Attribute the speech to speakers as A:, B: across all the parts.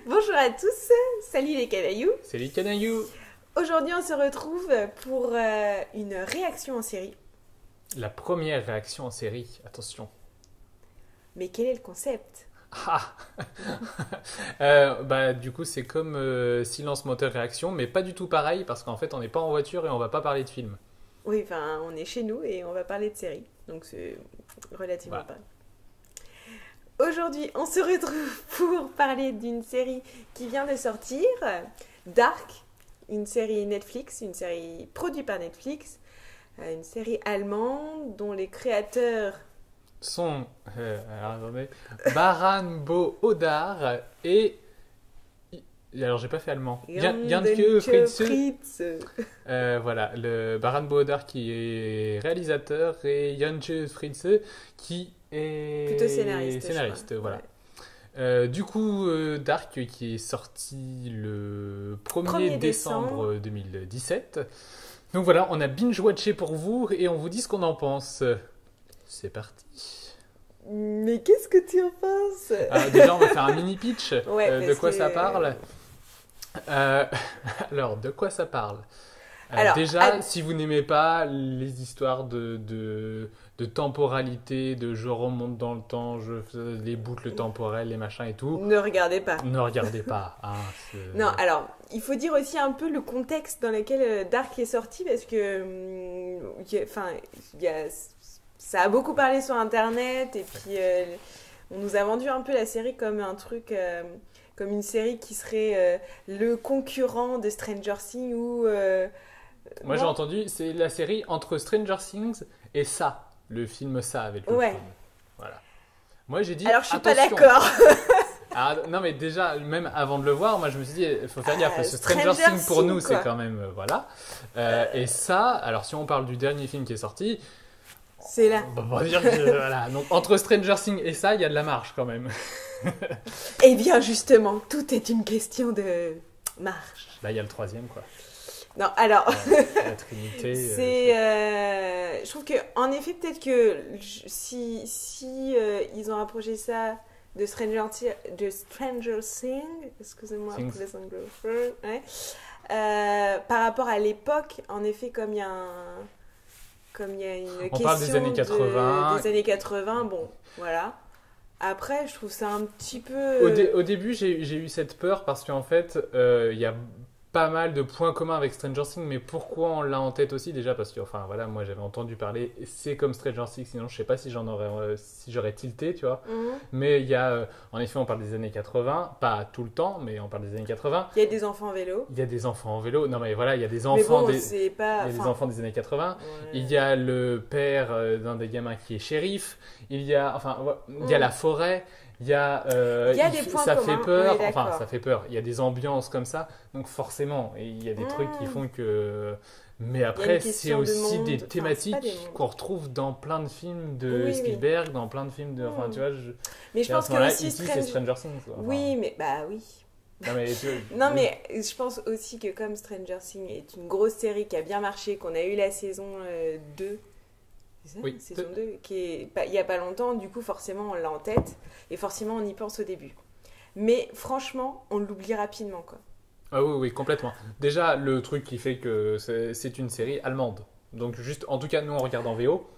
A: Bonjour à tous, salut les canailloux.
B: C'est les canailloux.
A: Aujourd'hui on se retrouve pour une réaction en série.
B: La première réaction en série, attention.
A: Mais quel est le concept?
B: Ah du coup, c'est comme silence moteur réaction, mais pas du tout pareil parce qu'en fait, on n'est pas en voiture et on va pas parler de film.
A: Oui, enfin on est chez nous et on va parler de série, donc c'est relativement
B: Voilà.
A: pareil. Aujourd'hui on se retrouve pour parler d'une série qui vient de sortir, Dark, une série Netflix, une série produite par Netflix, une série allemande dont les créateurs...
B: Sont, alors attendez, Baran Odar et... Alors, j'ai pas fait allemand. Janke Fritz.
A: Fritz.
B: Voilà, le Baran Odar qui est réalisateur et Janke Fritz qui est
A: Plutôt scénariste, je crois.
B: voilà.
A: Ouais.
B: Du coup, Dark qui est sorti le 1er
A: 1er
B: décembre 2017. Donc voilà, on a binge-watché pour vous et on vous dit ce qu'on en pense. C'est parti.
A: Mais qu'est-ce que tu en penses?
B: Déjà, on va faire un mini pitch
A: Ouais,
B: de
A: parce
B: quoi
A: que-
B: ça parle. Alors, de quoi ça parle?
A: Alors,
B: Déjà, si vous n'aimez pas les histoires de temporalité, de je remonte dans le temps, les boucles temporelles, les machins et tout,
A: Ne regardez pas.
B: ne regardez pas. Hein,
A: Non, alors, il faut dire aussi un peu le contexte dans lequel Dark est sorti, parce que ça a beaucoup parlé sur Internet, et puis on nous a vendu un peu la série comme un truc, comme une série qui serait le concurrent de Stranger Things, ou...
B: Moi, j'ai
A: non.
B: entendu, c'est la série entre Stranger Things et Ça, le film Ça avec le
A: Ouais.
B: film. Voilà. Moi, j'ai dit
A: Alors, je suis pas
B: attention.
A: d'accord.
B: Ah, non, mais déjà, même avant de le voir, moi, je me suis dit, il faut faire gaffe, parce que
A: Stranger
B: Stranger Things, pour
A: Things,
B: nous,
A: quoi.
B: c'est quand même... voilà. Et Ça, alors, si on parle du dernier film qui est sorti,
A: C'est là.
B: on va dire que... voilà. Donc, entre Stranger Things et Ça, il y a de la marge, quand même.
A: Eh bien, justement, tout est une question de marge.
B: Là, il y a le troisième, quoi.
A: Non, alors...
B: La Trinité.
A: Je trouve que en effet peut-être que si ils ont approché ça de Stranger Things, excusez-moi
B: Things.
A: pour les anglophones, ouais, par rapport à l'époque, en effet comme il y a une
B: On
A: question
B: parle des années 80.
A: des années 80, bon voilà. Après je trouve ça un petit peu
B: Au début, j'ai eu cette peur parce qu'en fait, il y a pas mal de points communs avec Stranger Things, mais pourquoi on l'a en tête aussi déjà? Parce que, enfin voilà, moi j'avais entendu parler, c'est comme Stranger Things, sinon je sais pas si si j'aurais tilté, tu vois.
A: Mhm.
B: Mais il y a, en effet, on parle des années 80, pas tout le temps, mais on parle des années 80.
A: Il y a des enfants en vélo,
B: Il y a des enfants en vélo, non mais voilà, il y a des
A: mais
B: enfants,
A: bon
B: il
A: c'est pas
B: y a des
A: enfin,
B: enfants des années 80.
A: ouais.
B: Il y a le père d'un des gamins qui est shérif. Il y a, enfin, il y a la forêt. Il y a,
A: Il y a des points
B: ça
A: communs,
B: fait peur.
A: on est
B: Enfin,
A: d'accord.
B: ça fait peur. Il y a des ambiances comme ça. Donc forcément, et il y a des trucs qui font que. Mais après, c'est
A: question de
B: aussi
A: monde.
B: des
A: Enfin, c'est
B: thématiques
A: pas des mondes.
B: qu'on retrouve dans plein de films de
A: Oui,
B: Spielberg, dans plein de films de. Enfin,
A: Mm.
B: tu vois.
A: Mais je
B: Et à
A: pense
B: ce
A: que
B: moment-là,
A: aussi
B: ici, c'est Stranger Things, quoi. Enfin,
A: Oui, mais bah oui.
B: Non mais,
A: Non, mais je pense aussi que comme Stranger Things est une grosse série qui a bien marché, qu'on a eu la saison 2, c'est ça,
B: Oui,
A: saison
B: deux.
A: 2, qui est il y a pas longtemps, du coup forcément on l'a en tête et forcément on y pense au début. Mais franchement, on l'oublie rapidement quoi.
B: Ah oui, oui, complètement. Déjà, le truc qui fait que c'est une série allemande. Donc juste, en tout cas, nous, on regarde en VO.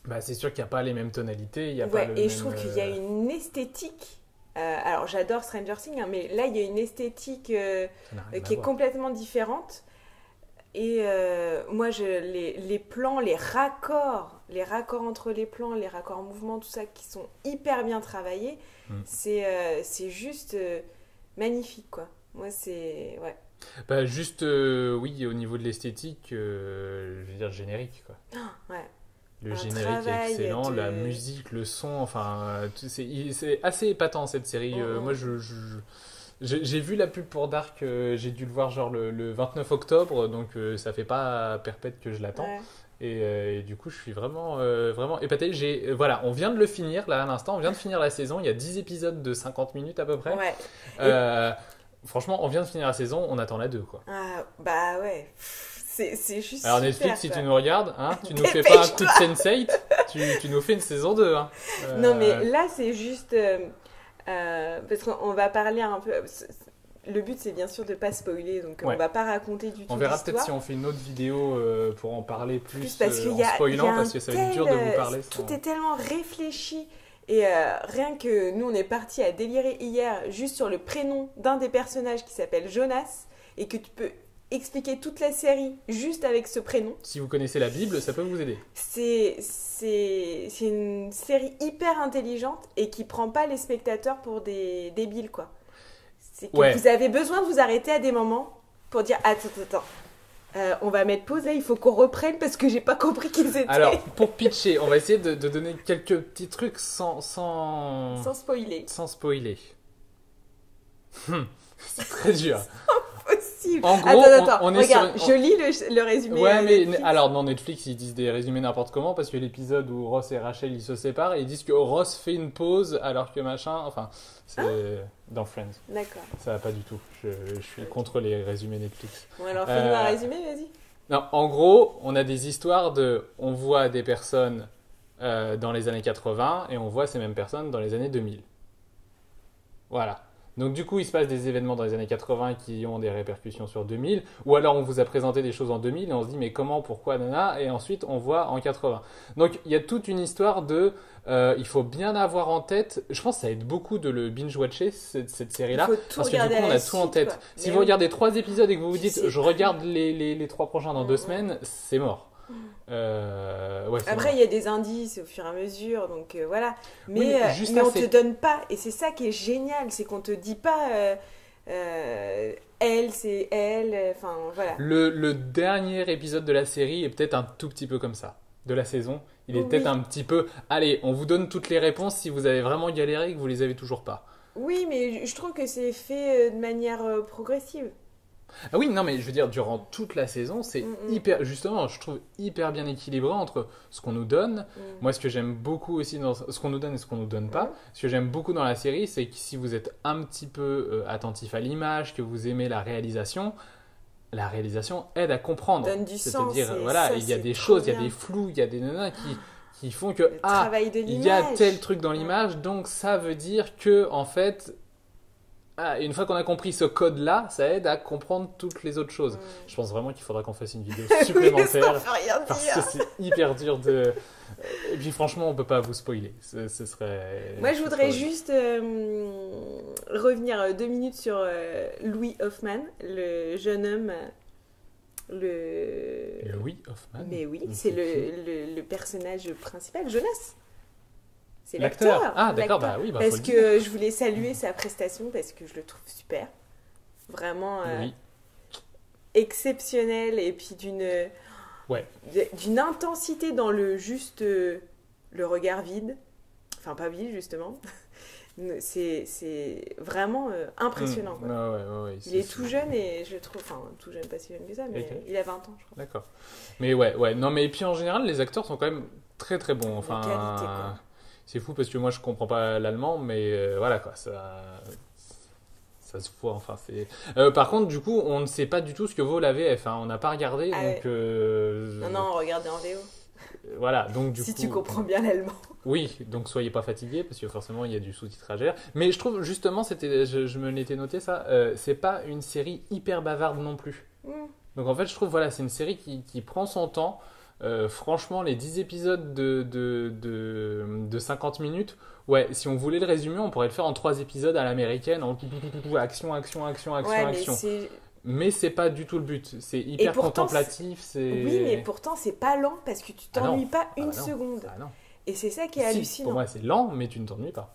B: Bah, c'est sûr qu'il n'y a pas les mêmes tonalités, il n'y a pas
A: Ouais,
B: le
A: et
B: même...
A: je trouve qu'il y a une esthétique. Alors j'adore Stranger Things, hein, mais là il y a une esthétique
B: ça n'a rien à
A: qui est
B: voir.
A: complètement différente. Et moi, les plans, les raccords entre les plans, les raccords en mouvement, tout ça, qui sont hyper bien travaillés,
B: Mm.
A: c'est juste magnifique, quoi. Moi, c'est... Ouais.
B: Bah, juste, oui, au niveau de l'esthétique, je veux dire générique, quoi.
A: Ouais.
B: Le
A: Un
B: générique est
A: travail
B: excellent,
A: de-
B: la musique, le son, enfin, c'est assez épatant cette série.
A: Mm.
B: Moi, j'ai vu la pub pour Dark, j'ai dû le voir genre le 29 octobre, donc ça fait pas perpète que je l'attends.
A: Ouais.
B: Et du coup, je suis vraiment épaté. Voilà, on vient de le finir, là, à l'instant. On vient de finir la saison. Il y a 10 épisodes de 50 minutes à peu près.
A: Ouais.
B: Franchement, on vient de finir la saison. On attend la 2, quoi.
A: Ah, bah ouais. C'est juste
B: Alors,
A: super,
B: Netflix, si
A: quoi.
B: tu nous regardes, hein, tu nous fais pas un coup de Sense8, tu nous fais une saison 2. Hein.
A: Non, mais là, c'est juste... Parce qu'on va parler un peu. Le but, c'est bien sûr de ne pas spoiler, donc on ne va pas raconter du tout.
B: On verra
A: l'histoire.
B: peut-être si on fait une autre vidéo pour en parler plus
A: parce qu'il
B: en spoilant, parce que ça va être dur de vous parler.
A: Tout est tellement réfléchi. Et rien que nous, on est parti à délirer hier juste sur le prénom d'un des personnages qui s'appelle Jonas, et que tu peux expliquer toute la série juste avec ce prénom.
B: Si vous connaissez la Bible, ça peut vous aider.
A: C'est une série hyper intelligente et qui prend pas les spectateurs pour des débiles, quoi. C'est que vous avez besoin de vous arrêter à des moments pour dire attends. On va mettre pause là, il faut qu'on reprenne parce que j'ai pas compris qu'ils étaient.
B: Alors, pour pitcher, on va essayer de donner quelques petits trucs sans
A: spoiler.
B: Sans spoiler. C'est très dur.
A: Possible.
B: En gros,
A: attends,
B: on est
A: regarde, je lis le résumé.
B: Ouais, mais alors dans Netflix, ils disent des résumés n'importe comment parce que l'épisode où Ross et Rachel ils se séparent, et ils disent que Ross fait une pause alors que machin. Enfin, c'est dans Friends.
A: D'accord.
B: Ça va pas du tout. Je suis contre les résumés Netflix.
A: Bon, alors fais-nous un résumé, vas-y.
B: Non, en gros, on a des histoires on voit des personnes dans les années 80 et on voit ces mêmes personnes dans les années 2000. Voilà. Donc du coup, il se passe des événements dans les années 80 qui ont des répercussions sur 2000, ou alors on vous a présenté des choses en 2000 et on se dit mais comment, pourquoi, nana, et ensuite on voit en 80. Donc il y a toute une histoire il faut bien avoir en tête, je pense que ça aide beaucoup de le binge-watcher cette série-là, parce que du coup on a tout en tête. Quoi. Si vous regardez 3 épisodes et que vous vous dites je regarde les 3 prochains dans 2 semaines, c'est mort.
A: Après, il y a des indices au fur et à mesure, donc voilà. Mais on te donne pas, et c'est ça qui est génial, c'est qu'on te dit pas elle, c'est elle, enfin voilà.
B: Le dernier épisode de la série est peut-être un tout petit peu comme ça, de la saison. Il est peut-être un petit peu, allez, on vous donne toutes les réponses si vous avez vraiment galéré et que vous les avez toujours pas.
A: Oui, mais je trouve que c'est fait de manière progressive.
B: Ah oui, non, mais je veux dire, durant toute la saison, c'est hyper, justement, je trouve hyper bien équilibré entre ce qu'on nous donne. Moi, ce que j'aime beaucoup aussi dans ce qu'on nous donne et ce qu'on nous donne pas, ce que j'aime beaucoup dans la série, c'est que si vous êtes un petit peu attentif à l'image, que vous aimez la réalisation aide à comprendre.
A: Donne du sens.
B: C'est-à-dire, voilà, il y a des choses, il y a des flous, il y a des nanas qui font que, il y a tel truc dans l'image, donc ça veut dire que, en fait, une fois qu'on a compris ce code-là, ça aide à comprendre toutes les autres choses. Je pense vraiment qu'il faudra qu'on fasse une vidéo supplémentaire.
A: Oui, ça fait rien
B: parce
A: dire.
B: que c'est hyper dur de... Et puis franchement, on peut pas vous spoiler. Ce serait...
A: Moi, je voudrais juste revenir 2 minutes sur Louis Hoffman, le jeune homme...
B: Louis Hoffman.
A: Mais oui, c'est le personnage principal, Jonas. C'est
B: l'acteur.
A: l'acteur.
B: Ah, d'accord, bah oui.
A: Parce que je voulais saluer sa prestation parce que je le trouve super. Vraiment exceptionnel et puis d'une intensité dans le regard vide. Enfin, pas vide, justement. C'est vraiment impressionnant. Quoi. Il est tout jeune et je le trouve... Enfin, tout jeune, pas si jeune que ça, mais il a 20 ans, je crois.
B: D'accord. Mais ouais. Non, mais et puis en général, les acteurs sont quand même très très bons. Enfin,
A: qualité, quoi.
B: C'est fou parce que moi je comprends pas l'allemand, mais voilà quoi, ça se voit. Enfin, par contre, du coup, on ne sait pas du tout ce que vaut la VF. Hein. On n'a pas regardé, donc.
A: Non, regardez en VO.
B: Voilà, donc du coup.
A: Si tu comprends bien l'allemand.
B: Oui, donc soyez pas fatigués parce que forcément il y a du sous-titrage. Mais je trouve justement, je me l'étais noté ça, c'est pas une série hyper bavarde non plus. Donc en fait, je trouve c'est une série qui prend son temps. Franchement, les 10 épisodes de 50 minutes, si on voulait le résumer, on pourrait le faire en 3 épisodes à l'américaine, en action. Mais c'est pas du tout le but, c'est hyper contemplatif.
A: Oui, mais pourtant c'est pas lent parce que tu t'ennuies pas une seconde. Et c'est ça qui est hallucinant.
B: Pour moi, c'est lent, mais tu ne t'ennuies pas.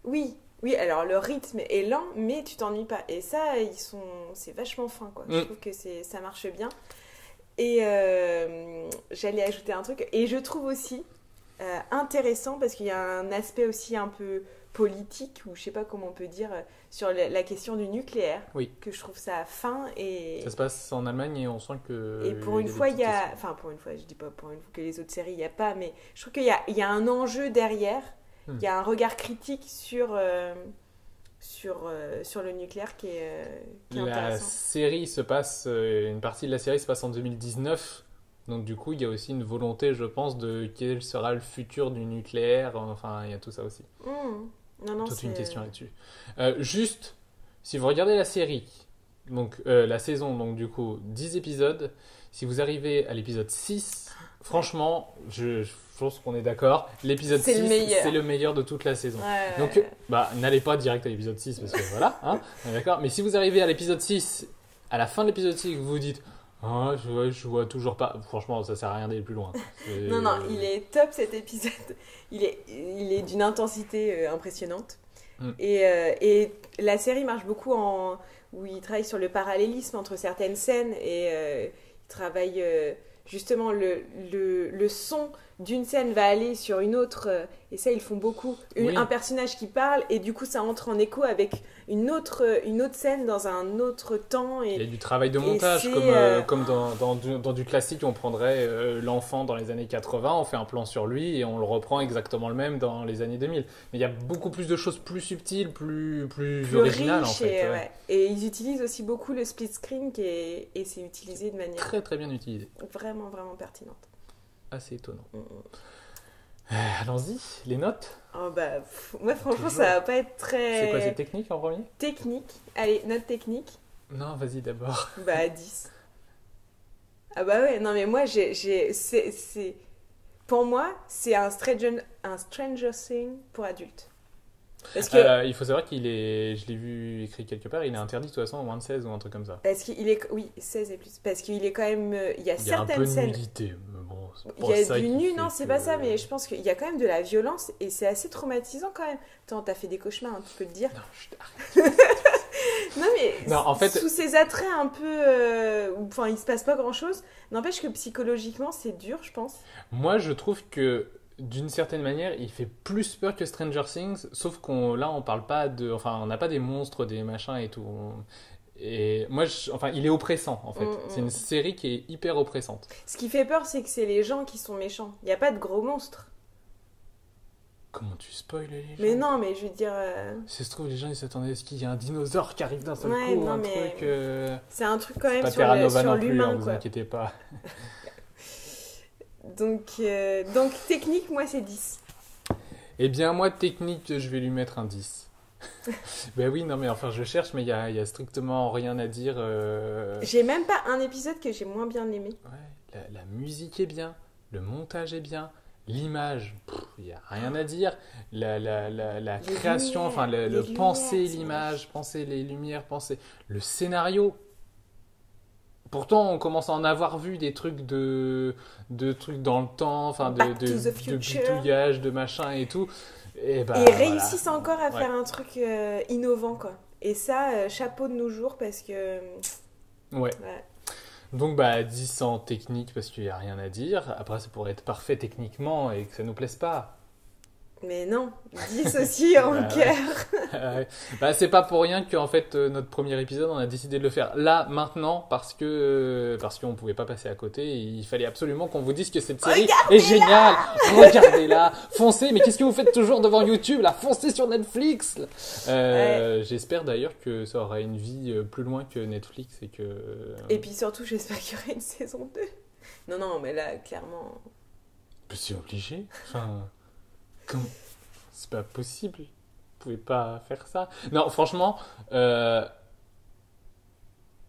A: Oui, alors le rythme est lent, mais tu t'ennuies pas. Et ça, c'est vachement fin, quoi. Je trouve que ça marche bien. Et j'allais ajouter un truc. Et je trouve aussi intéressant, parce qu'il y a un aspect aussi un peu politique, ou je sais pas comment on peut dire, sur la question du nucléaire, que je trouve ça fin. Et
B: ça se passe en Allemagne et on sent que...
A: Et pour une fois, il y a... Enfin, pour une fois, je dis pas pour une fois que les autres séries, il n'y a pas, mais je trouve qu'il y a un enjeu derrière. Il y a un regard critique sur le nucléaire qui est intéressant.
B: Une partie de la série se passe en 2019, donc du coup il y a aussi une volonté, je pense, de quel sera le futur du nucléaire, enfin il y a tout ça aussi.
A: Non,
B: toute une
A: c'est...
B: question là-dessus. Juste, si vous regardez la série, donc la saison, donc du coup 10 épisodes, si vous arrivez à l'épisode 6, franchement, je pense qu'on est d'accord, l'épisode
A: C'est
B: 6,
A: le meilleur.
B: c'est le meilleur de toute la saison.
A: Ouais,
B: Donc, n'allez pas direct à l'épisode 6, parce que voilà, hein, on est d'accord. Mais si vous arrivez à l'épisode 6, à la fin de l'épisode 6, vous vous dites ah, je vois toujours pas. Franchement, ça sert à rien d'aller plus loin.
A: Non, il est top cet épisode. Il est d'une intensité impressionnante. Et la série marche beaucoup où il travaille sur le parallélisme entre certaines scènes et il travaille justement le son d'une scène va aller sur une autre et ça ils font beaucoup. Un personnage qui parle et du coup ça entre en écho avec une autre scène dans un autre temps.
B: Il y a du travail de montage comme dans du classique, on prendrait l'enfant dans les années 80, on fait un plan sur lui et on le reprend exactement le même dans les années 2000. Mais il y a beaucoup plus de choses plus subtiles, plus originales en fait.
A: Ouais. Et ils utilisent aussi beaucoup le split screen et c'est utilisé de manière
B: très très bien utilisé.
A: Vraiment vraiment pertinente.
B: Assez étonnant. Allons-y, les notes.
A: Moi franchement ça va pas être très...
B: C'est quoi, c'est technique en premier?
A: Technique. Allez, note technique.
B: Non, vas-y d'abord.
A: 10. Ah bah ouais, non mais moi pour moi, c'est un Stranger Things pour adultes. Parce que...
B: il faut savoir je l'ai vu écrit quelque part, il est interdit de toute façon au moins de 16 ou un truc comme ça.
A: Parce qu'il est, oui, 16 et plus. Parce qu'il est quand même, il y a certaines scènes.
B: Il y a un peu de nudité, mais bon, c'est pas
A: il y a
B: ça
A: du
B: qui
A: nu,
B: fait
A: non, c'est
B: que-
A: pas ça, mais je pense qu'il y a quand même de la violence et c'est assez traumatisant quand même. Attends, t'as fait des cauchemars, hein, tu peux le dire.
B: Non, arrête.
A: Non mais
B: Non, en fait-
A: sous ces attraits un peu, enfin il se passe pas grand chose. N'empêche que psychologiquement c'est dur, je pense.
B: Moi, je trouve que d'une certaine manière, il fait plus peur que Stranger Things, sauf là, on parle pas on n'a pas des monstres, des machins et tout. Et moi, il est oppressant en fait. C'est une série qui est hyper oppressante.
A: Ce qui fait peur, c'est que c'est les gens qui sont méchants. Il y a pas de gros monstres.
B: Comment tu spoil les gens?
A: Mais non, mais je veux dire,
B: Si ça se trouve, les gens ils s'attendaient à ce qu'il y ait un dinosaure qui arrive d'un seul
A: Ouais,
B: coup,
A: non,
B: un
A: mais
B: truc.
A: c'est un truc quand même
B: Pas
A: sur
B: Terra Nova non plus,
A: l'humain,
B: vous
A: quoi.
B: inquiétez pas.
A: Donc technique, moi c'est 10.
B: Eh bien, moi, technique, je vais lui mettre un 10. Ben oui, non, mais enfin, je cherche, mais il y a strictement rien à dire.
A: J'ai même pas un épisode que j'ai moins bien aimé.
B: Ouais, la musique est bien, le montage est bien, l'image, il n'y a rien à dire. La création,
A: lumières,
B: enfin, le
A: les
B: penser
A: lumières, c'est
B: l'image, penser les lumières, penser le scénario. Pourtant, on commence à en avoir vu des trucs de trucs dans le temps, enfin
A: Back to the
B: de
A: Future.
B: bitouillage, de machin et tout. Et,
A: Et
B: voilà.
A: réussissent encore à
B: Ouais.
A: faire un truc innovant, quoi. Et ça, chapeau de nos jours parce que...
B: Ouais.
A: ouais.
B: Donc 10 en technique parce qu'il n'y a rien à dire. Après, ça pourrait être parfait techniquement et que ça nous plaise pas.
A: Mais non, 10 aussi en
B: Bah,
A: cœur.
B: C'est pas pour rien qu'en fait notre premier épisode on a décidé de le faire là maintenant parce qu'on pouvait pas passer à côté et il fallait absolument qu'on vous dise que cette série est géniale. Regardez-la, foncez. Mais qu'est-ce que vous faites toujours devant YouTube là? Foncez sur Netflix. J'espère d'ailleurs que ça aura une vie plus loin que Netflix et que.
A: Et puis surtout, j'espère qu'il y aura une saison 2. Non, mais là, clairement...
B: C'est obligé. Enfin. C'est pas possible. Vous pouvez pas faire ça. Non, franchement,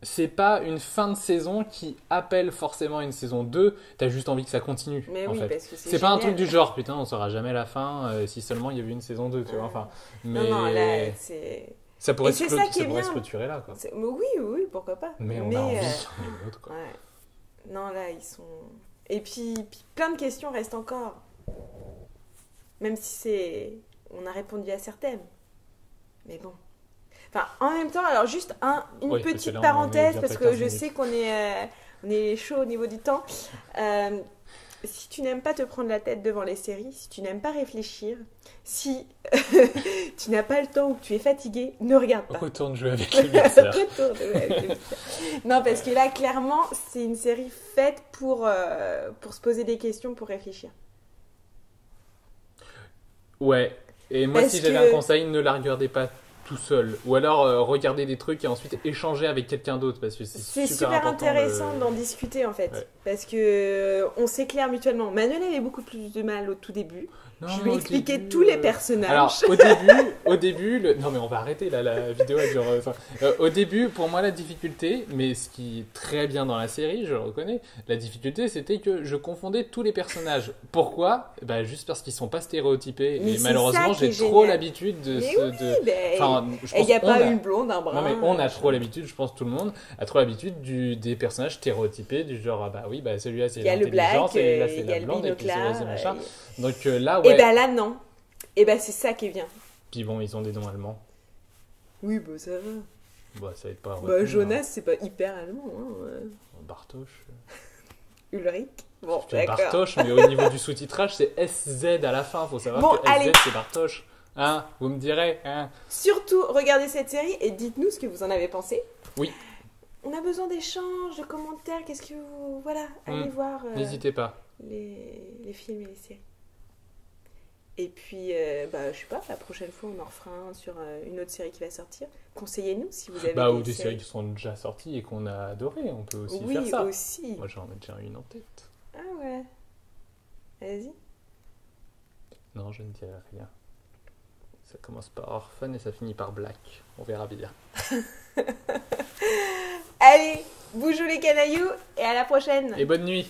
B: c'est pas une fin de saison qui appelle forcément une saison 2. T'as juste envie que ça continue.
A: Mais
B: en
A: oui,
B: fait.
A: parce que
B: C'est pas un truc
A: génial.
B: du genre, putain, on saura jamais la fin si seulement il y avait une saison 2, tu vois. Enfin, mais
A: Non, là, c'est...
B: ça pourrait,
A: Et c'est ça qui est
B: pourrait
A: bien.
B: se clôturer là, quoi.
A: Mais oui, pourquoi pas.
B: Mais on a envie,
A: euh,
B: on est l'autre, quoi.
A: ouais. Non, là, ils sont... Et puis, plein de questions restent encore. Même si c'est... On a répondu à certaines. Mais bon. Enfin, en même temps, alors juste une
B: Oui, parce que
A: petite
B: là, on est
A: parenthèse,
B: déjà
A: parce
B: à
A: que
B: 15
A: je
B: minutes.
A: sais qu'on est chaud au niveau du temps. Si tu n'aimes pas te prendre la tête devant les séries, si tu n'aimes pas réfléchir, si tu n'as pas le temps ou que tu es fatigué, ne regarde pas.
B: Retourne jouer avec les mixeurs.
A: Retourne jouer avec les mixeurs. Non, parce que là, clairement, c'est une série faite pour se poser des questions, pour réfléchir.
B: Ouais. Et moi,
A: Parce
B: si j'avais
A: que-
B: un conseil, ne la regardez pas tout seul. Ou alors, regardez des trucs et ensuite échanger avec quelqu'un d'autre. Parce que
A: C'est super
B: important
A: intéressant d'en discuter en fait,
B: Ouais.
A: parce que on s'éclaire mutuellement. Manuel avait beaucoup plus de mal au tout début.
B: Non,
A: Je
B: mais
A: lui ai
B: au
A: expliqué
B: début,
A: tous les personnages.
B: Alors, au début, non mais on va arrêter là, la vidéo elle dure. Au début, pour moi, la difficulté, mais ce qui est très bien dans la série, je le reconnais, la difficulté c'était que je confondais tous les personnages. Pourquoi? Bah, juste parce qu'ils sont pas stéréotypés.
A: Mais
B: Et
A: c'est
B: malheureusement,
A: ça qui est
B: j'ai trop
A: génial.
B: l'habitude de
A: Mais
B: ce.
A: oui,
B: Enfin, je
A: il
B: pense
A: n'y a
B: qu'on
A: pas une blonde, un brun.
B: Non mais on a trop l'habitude, je pense tout le monde a trop l'habitude des personnages stéréotypés du genre ah bah oui bah celui-là c'est
A: Il y a le
B: l'intelligent,
A: black,
B: celui-là c'est
A: il y
B: la
A: a le
B: blonde et puis celui-là c'est
A: binoclard.
B: machin. Donc là ouais.
A: Et ben là, non. Et ben c'est ça qui est bien.
B: Puis bon ils ont des noms allemands.
A: Oui, bah ça va.
B: Bah ça aide pas. à
A: Bah
B: retenir,
A: Jonas, c'est pas hyper allemand. Hein.
B: hein. Bartosz.
A: Ulrich. Bon,
B: Tu fais
A: d'accord.
B: Bartosz mais au niveau du sous-titrage c'est SZ à la fin, faut savoir
A: Bon,
B: que
A: allez.
B: SZ c'est Bartosz. Hein, vous me direz hein.
A: Surtout, regardez cette série et dites-nous ce que vous en avez pensé.
B: Oui.
A: On a besoin d'échanges, de commentaires. Qu'est-ce que vous... Voilà, allez voir
B: N'hésitez pas.
A: les films et les séries. Et puis, bah, je sais pas, la prochaine fois, on en refera un sur une autre série qui va sortir. Conseillez-nous si vous avez
B: Bah ou
A: des
B: des séries qui sont déjà sorties et qu'on a adoré, on peut aussi
A: Oui,
B: faire ça.
A: aussi.
B: Moi j'en ai déjà une en tête.
A: Ah ouais. Vas-y.
B: Non, je ne dirai rien. Ça commence par Orphan et ça finit par Black. On verra bien.
A: Allez, bougez les canailloux et à la prochaine.
B: Et bonne nuit.